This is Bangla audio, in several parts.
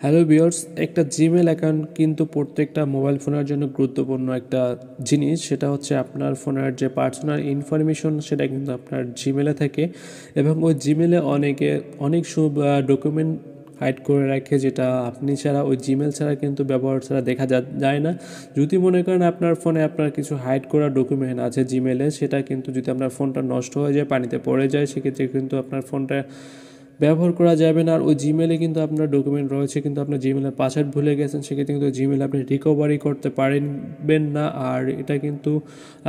হ্যালো ভিউয়ার্স, একটা জিমেল অ্যাকাউন্ট কিন্তু প্রত্যেকটা মোবাইল ফোনের জন্য গুরুত্বপূর্ণ একটা জিনিস। সেটা হচ্ছে আপনার ফোনের যে পার্সোনাল ইনফরমেশন সেটা কিন্তু আপনার জিমেলে থাকে এবং ওই জিমেলে অনেক সব ডকুমেন্ট হাইড করে রাখে, যেটা আপনি ছাড়া ওই জিমেল ছাড়া কিন্তু ব্যবহার ছাড়া দেখা যায় না। যদি মনে করেন আপনার ফোনে আপনার কিছু হাইড করা ডকুমেন্ট আছে জিমেলে, সেটা কিন্তু যদি আপনার ফোনটা নষ্ট হয়ে যায়, পানিতে পড়ে যায়, সেক্ষেত্রে কিন্তু আপনার ফোনটা ব্যবহার করা যাবে না। আর ওই জিমেলে কিন্তু আপনার ডকুমেন্ট রয়েছে, কিন্তু আপনার জিমেলের পাসওয়ার্ড ভুলে গেছেন, সেক্ষেত্রে কিন্তু জিমেল আপনি রিকভারি করতে পারবেন না। আর এটা কিন্তু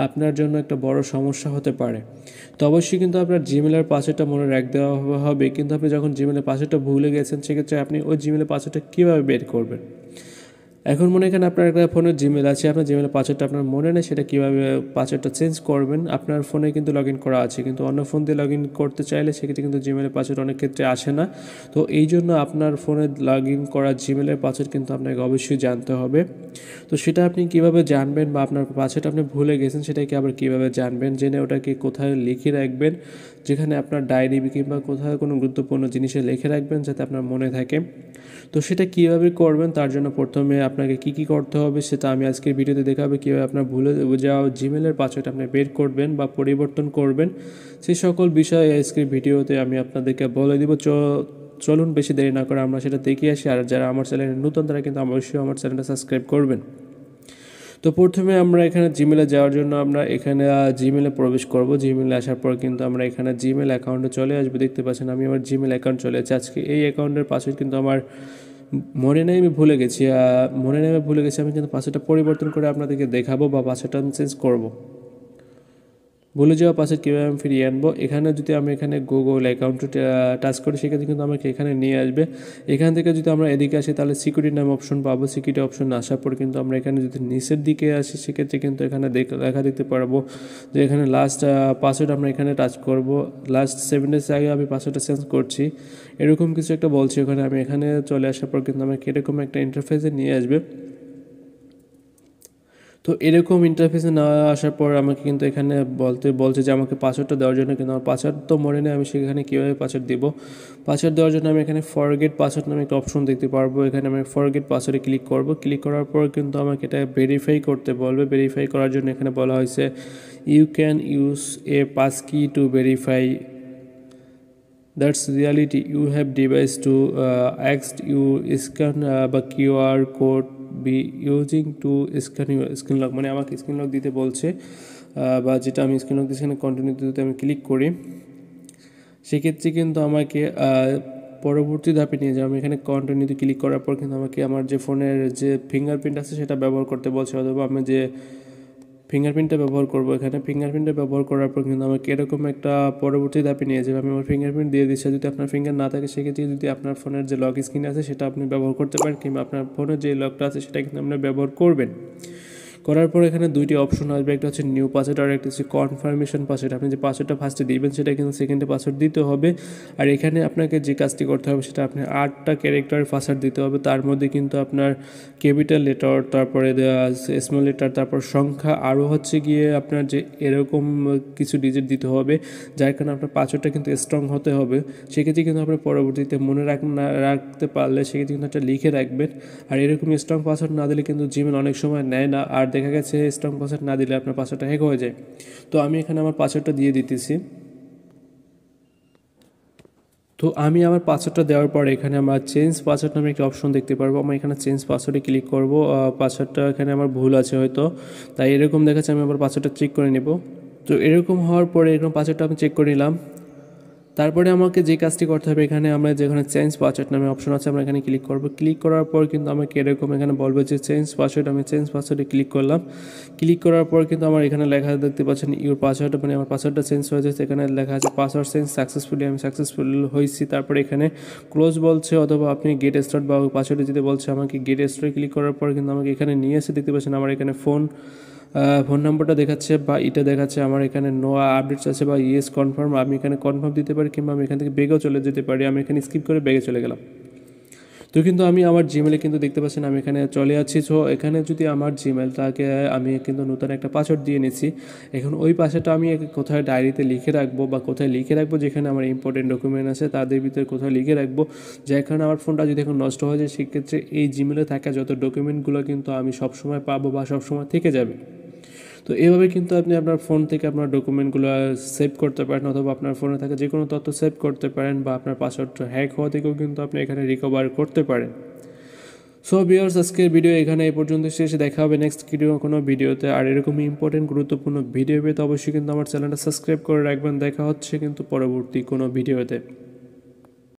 আপনার জন্য একটা বড় সমস্যা হতে পারে। তো অবশ্যই কিন্তু আপনার জিমেলের পাসওয়ার্ডটা মনে রাখতে হবে, কিন্তু আপনি যখন জিমেলের পাসওয়ার্ডটা ভুলে গেছেন, সেক্ষেত্রে আপনি ওই জিমেলের পাসওয়ার্ডটা কীভাবে বের করবেন? এখন মনে করেন আপনার একটা ফোনের জিমেল আছে, আপনার জিমেলের পাসওয়ার্ডটা আপনার মনে নেই, সেটা কীভাবে পাসওয়ার্ডটা চেঞ্জ করবেন? আপনার ফোনে কিন্তু লগ ইন করা আছে, কিন্তু অন্য ফোন দিয়ে লগ ইন করতে চাইলে সেক্ষেত্রে কিন্তু জিমেলের পাসওয়ার্ড অনেক ক্ষেত্রে আসে না। তো এই জন্য আপনার ফোনে লগ ইন করা জিমেলের পাসওয়ার্ড কিন্তু আপনাকে অবশ্যই জানতে হবে। তো সেটা আপনি কীভাবে জানবেন, বা আপনার পাসওয়ার্ড আপনি ভুলে গেছেন সেটাকে আবার কীভাবে জানবেন? জেনে ওটাকে কোথায় লিখে রাখবেন, যেখানে আপনার ডায়েরি কিংবা কোথাও কোনো গুরুত্বপূর্ণ জিনিসে লিখে রাখবেন যাতে আপনার মনে থাকে। তো সেটা কীভাবে করবেন, তার জন্য প্রথমে আপনাকে কী করতে হবে সেটা আমি আজকের ভিডিওতে দেখাবো। কীভাবে আপনার ভুলে যাওয়া জিমেলের পাসওয়ার্ড আপনি বের করবেন বা পরিবর্তন করবেন, সেই সকল বিষয়ে আজকের ভিডিওতে আমি আপনাদেরকে বলে দিব। চলুন বেশি দেরি না করে আমরা সেটা দেখে আসি। আর যারা আমার চ্যানেলে নতুন তারা কিন্তু অবশ্যই আমার চ্যানেলটা সাবস্ক্রাইব করবেন। তো প্রথমে আমরা এখানে জিমেলে যাওয়ার জন্য আমরা এখানে জিমেলে প্রবেশ করব। জিমেলে আসার পর কিন্তু আমরা এখানে জিমেল অ্যাকাউন্টে চলে আসবো। দেখতে পাচ্ছেন আমি আমার জিমেল অ্যাকাউন্ট চলে যাচ্ছি। আজকে এই অ্যাকাউন্টের পাসওয়ার্ড কিন্তু আমার মনে নেই, আমি ভুলে গেছি। আমি কিন্তু পাসওয়ার্ডটা পরিবর্তন করে আপনাদেরকে দেখাবো, বা পাসওয়ার্ডটা আমি চেঞ্জ করব। ভুলে যাওয়া পাসওয়ার্ড কীভাবে আমি ফিরিয়ে আনবো? এখানে যদি আমি এখানে গুগল অ্যাকাউন্টে টাচ করি, সেক্ষেত্রে কিন্তু আমাকে এখানে নিয়ে আসবে। এখান থেকে যদি আমরা এদিকে আসি তাহলে সিকিউরিটি নাম অপশন পাবো। সিকিউরিটি অপশন আসার পর কিন্তু আমরা এখানে যদি নিচের দিকে আসি, সেক্ষেত্রে কিন্তু এখানে লেখা দেখতে পারবো যে এখানে লাস্ট পাসওয়ার্ড আমরা এখানে টাচ করব। লাস্ট 7 days আগে আমি পাসওয়ার্ডটা চেঞ্জ করছি, এরকম কিছু একটা বলছি ওখানে। আমি এখানে চলে আসার পর কিন্তু আমাকে এরকম একটা ইন্টারফেসে নিয়ে আসবে। তো এরকম ইন্টারফেসে না আসার পর আমাকে কিন্তু এখানে বলছে যে আমাকে পাসওয়ার্ডটা দেওয়ার জন্য, কিন্তু আমার পাসওয়ার্ড তো মনে নেই, আমি সেখানে কীভাবে পাসওয়ার্ড দেবো? পাসওয়ার্ড দেওয়ার জন্য আমি এখানে ফরগেট পাসওয়ার্ড নামে একটা অপশন দেখতে পারবো। এখানে আমি ফরগেট পাসওয়ার্ডে ক্লিক করব। ক্লিক করার পর কিন্তু আমাকে এটা ভেরিফাই করতে বলবে। ভেরিফাই করার জন্য এখানে বলা হয়েছে you can use a pass key to verify that's reality you have device to access you scan বা QR code be using to screen lock, মানে আমাকে স্ক্রিন লক দিতে বলছে, বা যেটা আমি স্ক্রিন লক দিচ্ছি এখানে কন্টিনিউ দিতে আমি ক্লিক করি, সেক্ষেত্রে কিন্তু আমাকে পরবর্তী ধাপে নিয়ে যাবে। আমি এখানে কন্টিনিউতে ক্লিক করার পর কিন্তু আমাকে আমার যে ফোনের যে ফিঙ্গারপ্রিন্ট আছে সেটা ব্যবহার করতে বলছে, অথবা আমি যে ফিঙ্গারপ্রিন্টটা ব্যবহার করবো। এখানে ফিঙ্গারপ্রিন্টটা ব্যবহার করার পর কিন্তু আমাকে এরকম একটা পরবর্তী ধাপে নিয়ে যাবে। আমি আমার ফিঙ্গারপ্রিন্ট দিয়ে দিচ্ছি। যদি আপনার ফিঙ্গার না থাকে, সেক্ষেত্রে যদি আপনার ফোনের যে লক স্ক্রিন আছে সেটা আপনি ব্যবহার করতে পারেন, কিংবা আপনার ফোনের যে লকটা আছে সেটা কিন্তু আপনি ব্যবহার করবেন। করার পর এখানে দুইটি অপশন আসবে, একটা হচ্ছে নিউ পাসওয়ার্ড আর একটা হচ্ছে কনফার্মেশন পাসওয়ার্ড। আপনি যে পাসওয়ার্ডটা ফার্স্টে দিবেন সেটা কিন্তু সেকেন্ডে পাসওয়ার্ড দিতে হবে। আর এখানে আপনাকে যে কাজটি করতে হবে সেটা আপনি 8টা ক্যারেক্টারের পাসওয়ার্ড দিতে হবে। তার মধ্যে কিন্তু আপনার ক্যাপিটাল লেটার, তারপরে স্মল লেটার, তারপর সংখ্যা, আরও হচ্ছে গিয়ে আপনার যে এরকম কিছু ডিজিট দিতে হবে, যার কারণে আপনার পাসওয়ার্ডটা কিন্তু স্ট্রং হতে হবে। সেক্ষেত্রে কিন্তু আপনি পরবর্তীতে মনে রাখতে পারলে সেক্ষেত্রে কিন্তু একটা লিখে রাখবেন। আর এরকম স্ট্রং পাসওয়ার্ড না দিলে কিন্তু জিমেল অনেক সময় নেয় না, আর দেখা গেছে স্ট্রং পাসওয়ার্ড না দিলে আপনার পাসওয়ার্ডটা হ্যাক হয়ে যায়। তো আমি এখানে আমার পাসওয়ার্ডটা দিয়ে দিতেছি। তো আমি আমার পাসওয়ার্ডটা দেওয়ার পর এখানে আমার চেঞ্জ পাসওয়ার্ড নামে একটা অপশন দেখতে পারবো। আমি এখানে চেঞ্জ পাসওয়ার্ডে ক্লিক করব। পাসওয়ার্ডটা এখানে আমার ভুল আছে হয়তো, তাই এরকম দেখাচ্ছে। আমি আবার পাসওয়ার্ডটা চেক করে নেব। তো এরকম হওয়ার পরে এরকম পাসওয়ার্ডটা আমি চেক করে নিলাম। তারপরে আমাকে যে কাজটি করতে হবে, এখানে আমরা যেখানে চেঞ্জ পাসওয়ার্ড নামে অপশন আছে আমরা এখানে ক্লিক করব। ক্লিক করার পর কিন্তু আমাকে এরকম এখানে বলবে যে চেঞ্জ পাসওয়ার্ড। আমি চেঞ্জ পাসওয়ার্ডে ক্লিক করলাম। ক্লিক করার পর কিন্তু আমার এখানে লেখা দেখতে পাচ্ছেন ইউর পাসওয়ার্ড, মানে আমার পাসওয়ার্ডটা চেঞ্জ হয়ে যাচ্ছে। এখানে লেখা আছে পাসওয়ার্ড চেঞ্জ সাকসেসফুলি, আমি সাকসেসফুল হয়েছি। তারপরে এখানে ক্লোজ বলছে, অথবা আপনি গেট স্টার্ট বা পাসওয়ার্ডে যেতে বলছে আমাকে গেট স্টার্ট। ক্লিক করার পর কিন্তু আমাকে এখানে নিয়ে এসে দেখতে পাচ্ছেন আমার এখানে ফোন নাম্বারটা দেখাচ্ছে, বা এটা দেখাচ্ছে আমার এখানে নো আপডেটস আছে বা ইয়েস কনফার্ম। আমি এখানে কনফার্ম দিতে পারি, কিংবা আমি এখান থেকে বেগেও চলে যেতে পারি। আমি এখানে স্কিপ করে বেগে চলে গেলাম। তো কিন্তু আমি আমার জিমেলে কিন্তু দেখতে পাচ্ছেন আমি এখানে চলে যাচ্ছি। সো এখানে যদি আমার জিমেলটাকে আমি কিন্তু নতুন একটা পাসওয়ার্ড দিয়ে নিচ্ছি। এখন ওই পাসওয়ার্ডটা আমি কোথায় ডায়েরিতে লিখে রাখবো বা কোথায় লিখে রাখবো যেখানে আমার ইম্পর্টেন্ট ডকুমেন্ট আছে তাদের ভিতরে কোথাও লিখে রাখবো, যেখানে আমার ফোনটা যদি এখন নষ্ট হয়ে যায় সেক্ষেত্রে এই জিমেলে থাকা যত ডকুমেন্টগুলো কিন্তু আমি সবসময় পাবো বা সবসময় থেকে যাবে। তো এভাবে কিন্তু আপনি আপনার ফোন থেকে আপনার ডকুমেন্টগুলো সেভ করতে পারেন, অথবা আপনার ফোনে থাকা যে কোনো তথ্য সেভ করতে পারেন, বা আপনার পাসওয়ার্ডটা হ্যাক হওয়া থেকেও কিন্তু আপনি এখানে রিকভার করতে পারেন। সো ভিউয়ার্স, আজকের ভিডিও এখানে এই পর্যন্ত শেষ। দেখা হবে নেক্সট কোনো ভিডিওতে। আর এরকমই ইম্পর্টেন্ট গুরুত্বপূর্ণ ভিডিও পেতে অবশ্যই কিন্তু আমার চ্যানেলটা সাবস্ক্রাইব করে রাখবেন। দেখা হচ্ছে কিন্তু পরবর্তী কোনো ভিডিওতে।